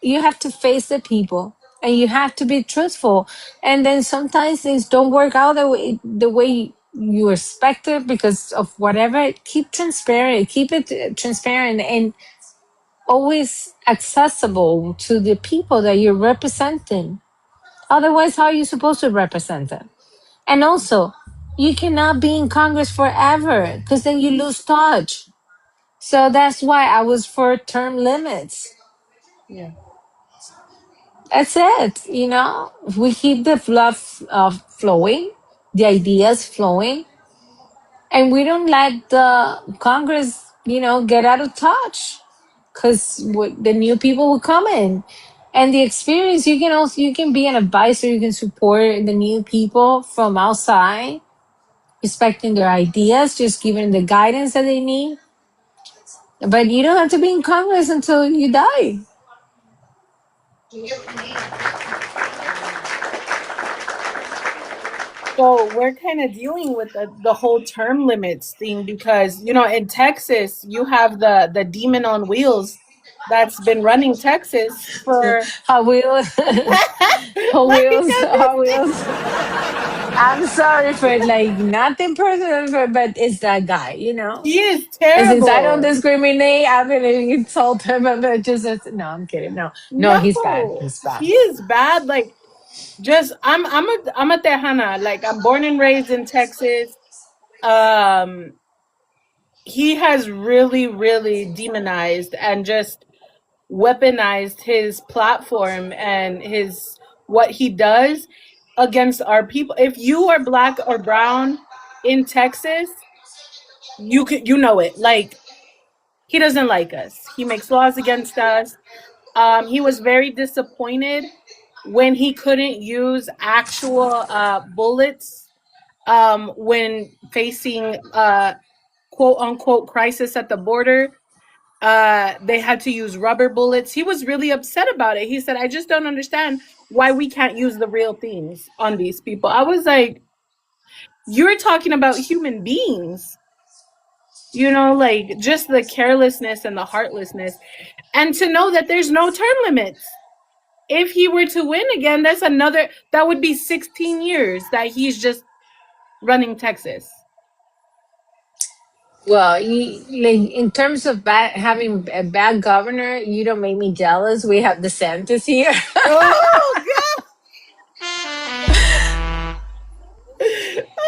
you have to face the people and you have to be truthful. And then sometimes things don't work out the way you expect it because of whatever. Keep transparent, keep it transparent and always accessible to the people that you're representing. Otherwise, how are you supposed to represent them? And also, you cannot be in Congress forever because then you lose touch. So that's why I was for term limits. Yeah. That's it. If we keep the fluff flowing, the ideas flowing, and we don't let the Congress, get out of touch, because the new people will come in, and the experience. You can be an advisor. You can support the new people from outside, respecting their ideas, just giving the guidance that they need. But you don't have to be in Congress until you die. So we're kind of dealing with the whole term limits thing because in Texas you have the demon on wheels that's been running Texas for Hot Wheels, Hot let me Wheels, get Hot this. Wheels. I'm sorry for like nothing personal, but it's that guy, He is And since I don't terrible. discriminate, I'm gonna insult him. But no, I'm kidding. No, no, he's bad. No, He's bad. he is bad. Like, just I'm a Tejana. Like, I'm born and raised in Texas. Um, he has really, really demonized and just weaponized his platform and his what he does against our people. If you are black or brown in Texas, you know it. Like, he doesn't like us. He makes laws against us. He was very disappointed when he couldn't use actual bullets when facing quote unquote crisis at the border. They had to use rubber bullets. He was really upset about it. He said, I just don't understand why we can't use the real things on these people. I was like, you're talking about human beings, like just the carelessness and the heartlessness. And to know that there's no term limits. If he were to win again, that would be 16 years that he's just running Texas. Well, like in terms of having a bad governor, you don't make me jealous. We have DeSantis here, Oh, God.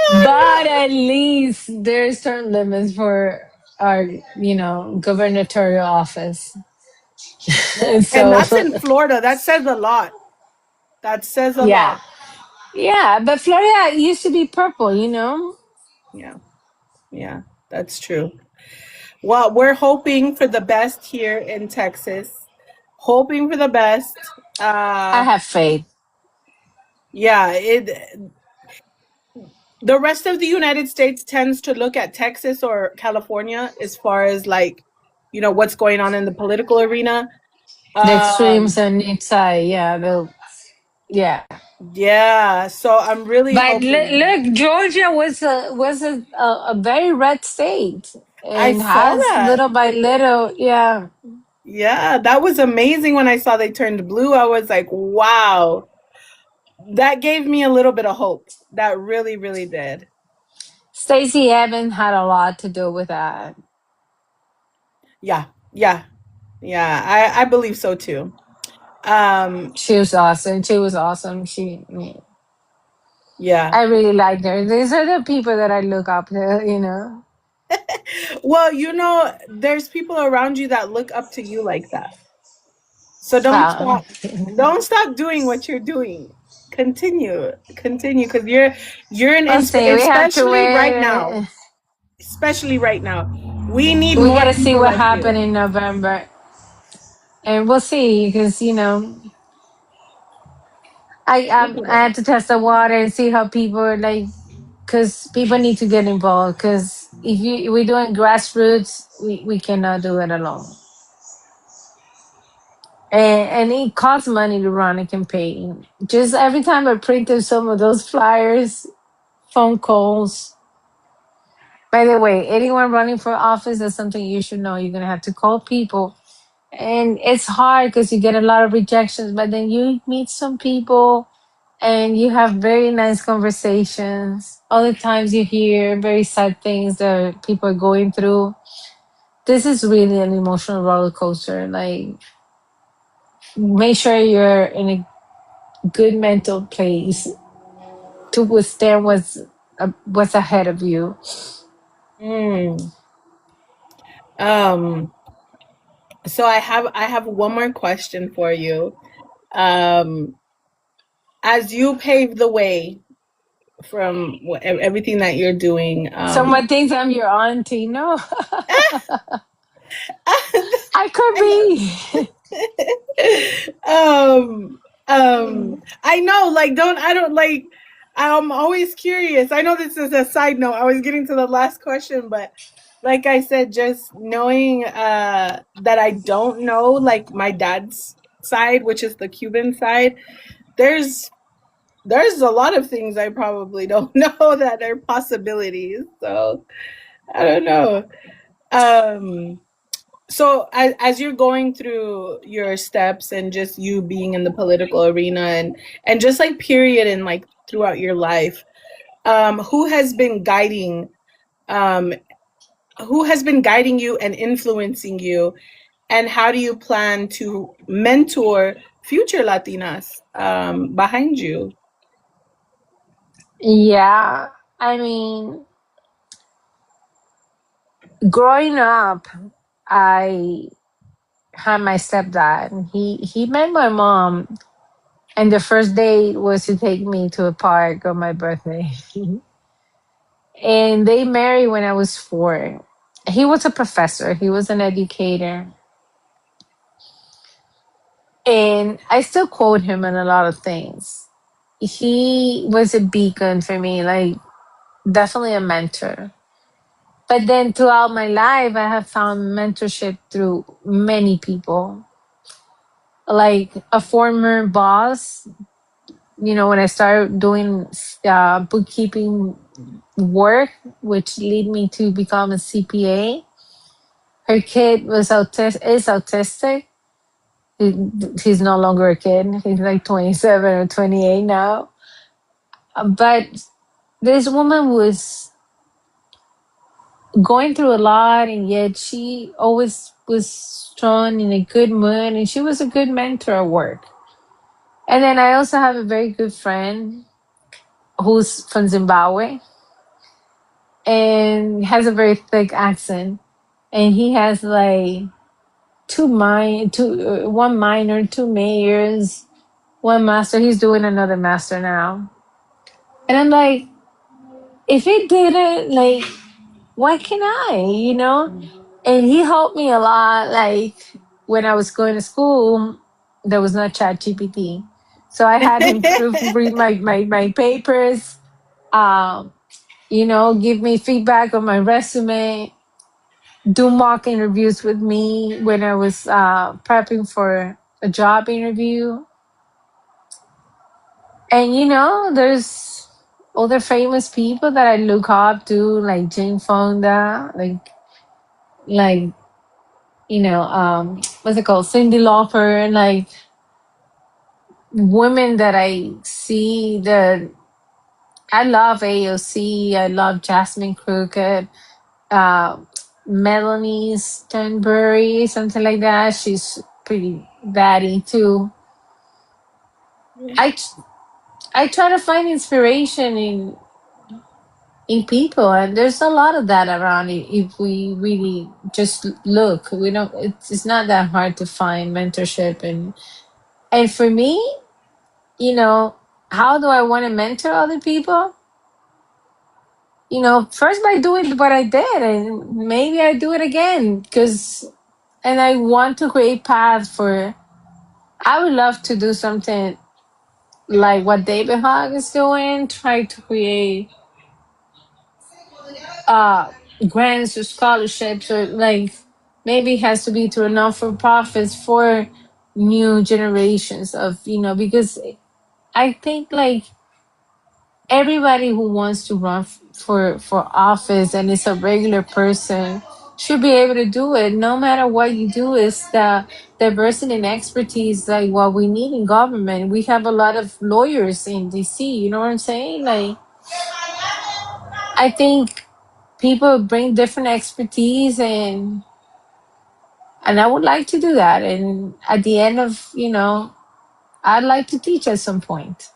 but Oh, at least there's term limits for our, gubernatorial office. no. And So that's in Florida. That says a lot. That says a yeah, lot. yeah. But Florida used to be purple. Yeah. Yeah. That's true. Well, we're hoping for the best here in Texas. Hoping for the best. I have faith. Yeah, it the rest of the United States tends to look at Texas or California as far as like, what's going on in the political arena. The extremes Um, on each side, yeah, yeah. yeah, so I'm really But hoping. look, Georgia was a very red state I and saw has that. little by little, yeah. Yeah, that was amazing when I saw they turned blue. I was like, wow. That gave me a little bit of hope. That really, really did. Stacey Evans had a lot to do with that. Yeah, yeah, yeah. I believe so too. Um, She was awesome. She was awesome. yeah. I really liked her. These are the people that I look up to. Well, there's people around you that look up to you like that. So don't Uh, stop. Don't stop doing what you're doing. Continue, because you're an we'll see. We have to especially right now. wait. Especially right now, we need We more got to see people what like happened you. in November. And we'll see because, I Okay. had to test the water and see how people are like, because people need to get involved. Because if we're doing grassroots, we cannot do it alone. And it costs money to run a campaign. Just every time I printed some of those flyers, phone calls. By the way, anyone running for office, that's something you should know. You're gonna have to call people, and it's hard because you get a lot of rejections. But then you meet some people, and you have very nice conversations. Other times you hear very sad things that people are going through. This is really an emotional roller coaster. Like, make sure you're in a good mental place to withstand what's ahead of you. Mm. Um. So I have one more question for you. Um. As you pave the way from everything that you're doing, Someone thinks I'm your auntie. No, I could be. um I know, like, I don't like, I'm always curious. I know this is a side note. I was getting to the last question, but like I said, just knowing that I don't know like my dad's side, which is the Cuban side, there's there's a lot of things I probably don't know that are possibilities. So I don't know. um so as you're going through your steps and just you being in the political arena and just like period and like throughout your life, who has been guiding, um you and influencing you, and how do you plan to mentor future Latinas behind you? Yeah, I mean, growing up, I had my stepdad. He met my mom, and the first date was to take me to a park on my birthday. And they married when I was 4. He was a professor. He was an educator, and I still quote him on a lot of things. He was a beacon for me, like definitely a mentor. But then throughout my life, I have found mentorship through many people. Like a former boss, when I started doing bookkeeping work, which lead me to become a CPA. Her kid is autistic. He's no longer a kid. He's like 27 or 28 now. But this woman was going through a lot, and yet she always was strong in a good mood, and she was a good mentor at work. And then I also have a very good friend who's from Zimbabwe and has a very thick accent, and he has like one minor, two majors, one master. He's doing another master now, and I'm like, if he didn't, like, why can I? And he helped me a lot. Like when I was going to school, there was no chat GPT. So I had him proofread my papers, um, give me feedback on my resume, do mock interviews with me when I was prepping for a job interview. And there's other famous people that I look up to, like Jane Fonda, like what's it called, Cindy Lauper, like women that I see that I love. AOC, I love Jasmine Crooked, uh, Melanie Stanbury, something like that. She's pretty baddie too. I I try to find inspiration in people, and there's a lot of that around. If we really just look, we don't. It's not that hard to find mentorship, and for me, you know, how do I want to mentor other people? First by doing what I did, and maybe I do it again and I want to create paths for. I would love to do something like what David Hogg is doing, try to create uh grants or scholarships, or like maybe it has to be through a non-for-profits for new generations of, because I think like everybody who wants to run for office and is a regular person should be able to do it, no matter what you do. Is the diversity and expertise like what we need in government. We have a lot of lawyers in DC, you know what I'm saying? Like, I think people bring different expertise, and I would like to do that. And at the end of, I'd like to teach at some point.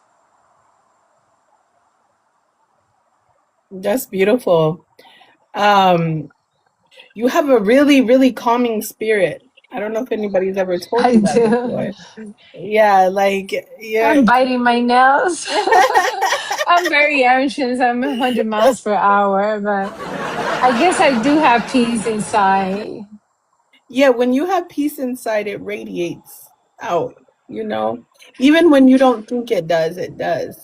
That's beautiful. Um, you have a really, really calming spirit. I don't know if anybody's ever told I you that do. before. Yeah, like yeah. I'm biting my nails. I'm very anxious. I'm 100 miles per hour, but I guess I do have peace inside. Yeah, when you have peace inside, it radiates out, you know? Even when you don't think it does, it does.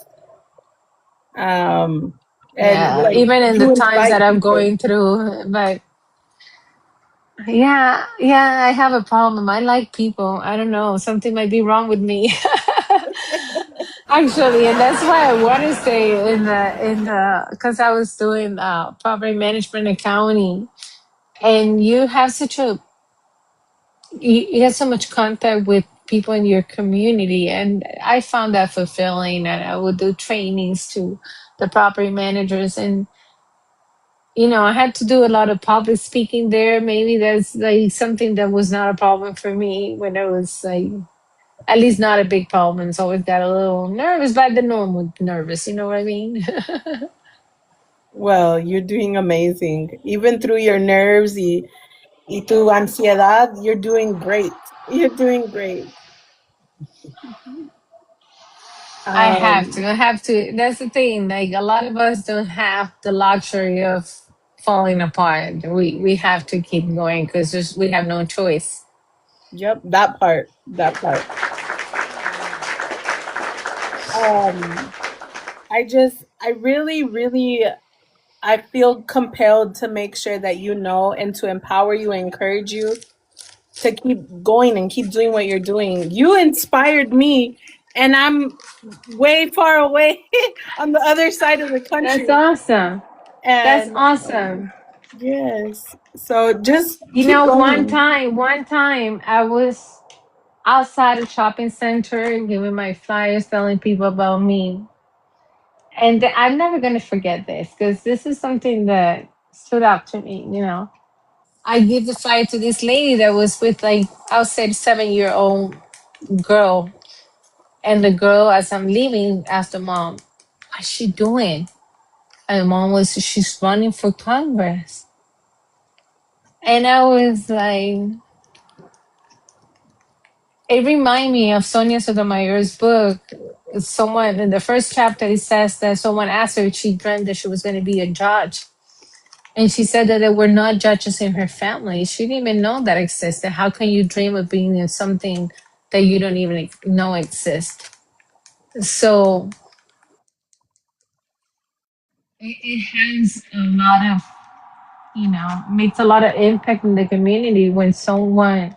Um, and Yeah, like even in the you times that invite I'm people. going through. But yeah, yeah, I have a problem. I like people. I don't know. Something might be wrong with me. Actually, and that's why I want to stay in the because I was doing property management accounting, and you have so much contact with people in your community, and I found that fulfilling. And I would do trainings to the property managers, and I had to do a lot of public speaking there. Maybe that's like something that was not a problem for me when I was like, at least not a big problem. It's always got a little nervous, but the normal nervous, you know what I mean? Well, you're doing amazing. Even through your nerves y tu ansiedad, you're doing great. You're doing great. Um, I have to. That's the thing. Like, a lot of us don't have the luxury of falling apart. We have to keep going because we have no choice. yep, that part. That part. Um, I really, really, I feel compelled to make sure that you know and to empower you and encourage you to keep going and keep doing what you're doing. You inspired me, and I'm way far away on the other side of the That's country. awesome. That's And awesome. yes, so just You keep know, going. one time I was outside a shopping center giving my flyers, telling people about me. And I'm never going to forget this because this is something that stood out to me. I give the flyer to this lady that was with, like, I'll say 7-year-old girl. And the girl, as I'm leaving, asked the mom, "What's she doing?" And the mom was, "She's running for Congress." And I was like, it reminded me of Sonia Sotomayor's book. Someone in the first chapter, it says that someone asked her if she dreamt that she was going to be a judge. And she said that there were not judges in her family. She didn't even know that existed. How can you dream of being in something that you don't even know exists? So it has a lot of, makes a lot of impact in the community when someone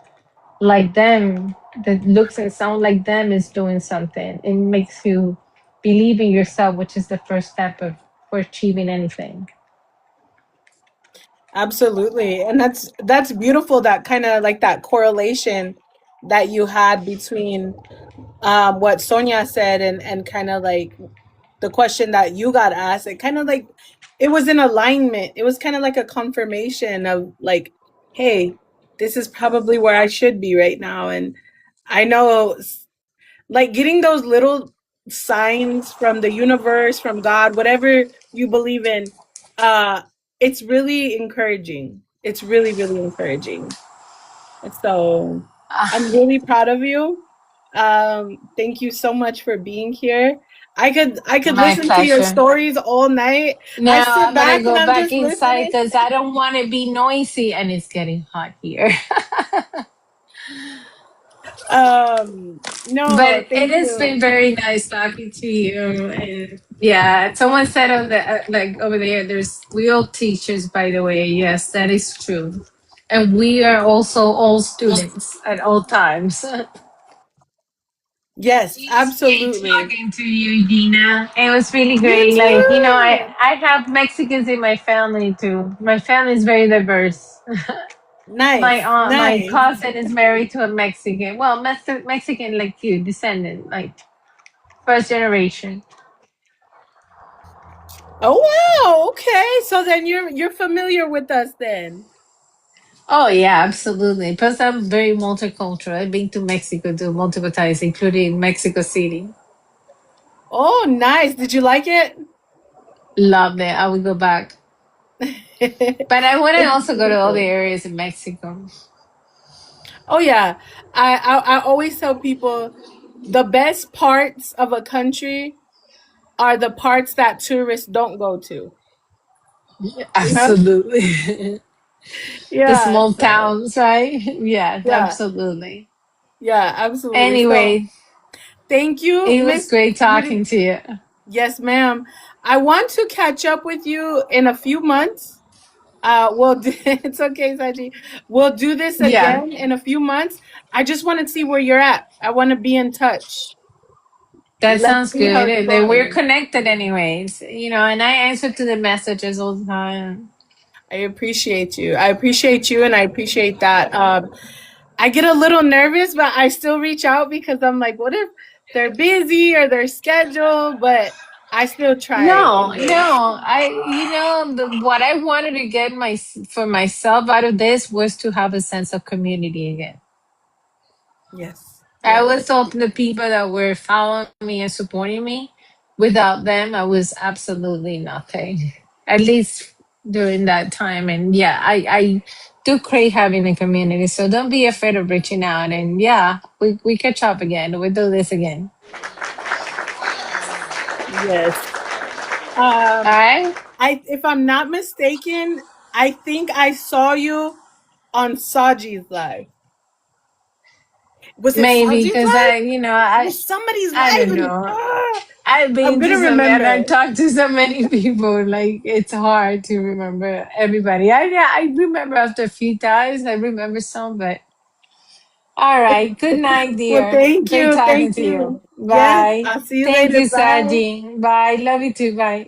like them that looks and sounds like them is doing something. It makes you believe in yourself, which is the first step of for achieving anything. Absolutely. And that's beautiful, that kind of like that correlation that you had between what Sonia said and kind of like the question that you got asked. It kind of like it was in alignment. It was kind of like a confirmation of like, hey, this is probably where I should be right now. And I know like getting those little signs from the universe, from God, whatever you believe in, uh it's really encouraging. It's really, really encouraging. And so I'm really proud of you. Thank you so much for being here. I could My listen to your pleasure. stories all night. I Now sit I'm gonna back and go I'm back just inside listening. because I don't want to be noisy and it's getting hot here. No, But it thank has been you. very nice talking to you. And yeah, someone said on the like over there, there's we all teachers, by the way. Yes, that is true. And we are also all students at all times. Yes, It's great absolutely. talking to you, Dina. It was really You great. Like, too. I have Mexicans in my family too. My family is very diverse. My Nice, aunt, my nice. cousin is married to a Mexican. Well, Mexican like you, descendant, like first generation. Oh wow, okay. So then you're familiar with us then. Oh yeah, absolutely. Plus, I'm very multicultural. I've been to Mexico to multiple times, including Mexico City. Oh, nice. Did you like it? Love it. I would go back, but I want to It's also go to all the beautiful. areas in Mexico. Oh yeah. I always tell people the best parts of a country are the parts that tourists don't go to. You know? Absolutely. The Yeah. small So towns, right? Yeah, yeah. absolutely. Yeah, absolutely. So Anyway, thank you, it was Miss great Yuri. talking to you. Yes, ma'am. I want to catch up with you in a few months. We'll do, it's okay, Saji. We'll do this Yeah, again in a few months. I just want to see where you're at. I want to be in touch. that Let's sounds see how good. it's And then we're going. connected anyways, and I answer to the messages all the time. I appreciate you. I appreciate you, and I appreciate that. I get a little nervous, but I still reach out because I'm like, what if they're busy or they're scheduled? But I still try No, anyway. no. What I wanted to get for myself out of this was to have a sense of community again. Yes, I yes, was helping the people that were following me and supporting me. Without them, I was absolutely nothing. At least during that time. And yeah, I do crave having a community. So don't be afraid of reaching out. And yeah, we catch up again. We do this again. yes. All right? If I'm not mistaken, I think I saw you on Saji's live. Was it Maybe Saji's because live? It I was somebody's I live, don't and know. I've I'm been to gonna some and remember. I've talked to so many people. Like it's hard to remember everybody. I remember after a few times. I remember some, but all right. Good night, Well, dear. thank Great you, talking thank to you. you. Yes, Bye. I'll see you Thank later. you, Bye. Saji. Bye. Love you too. Bye.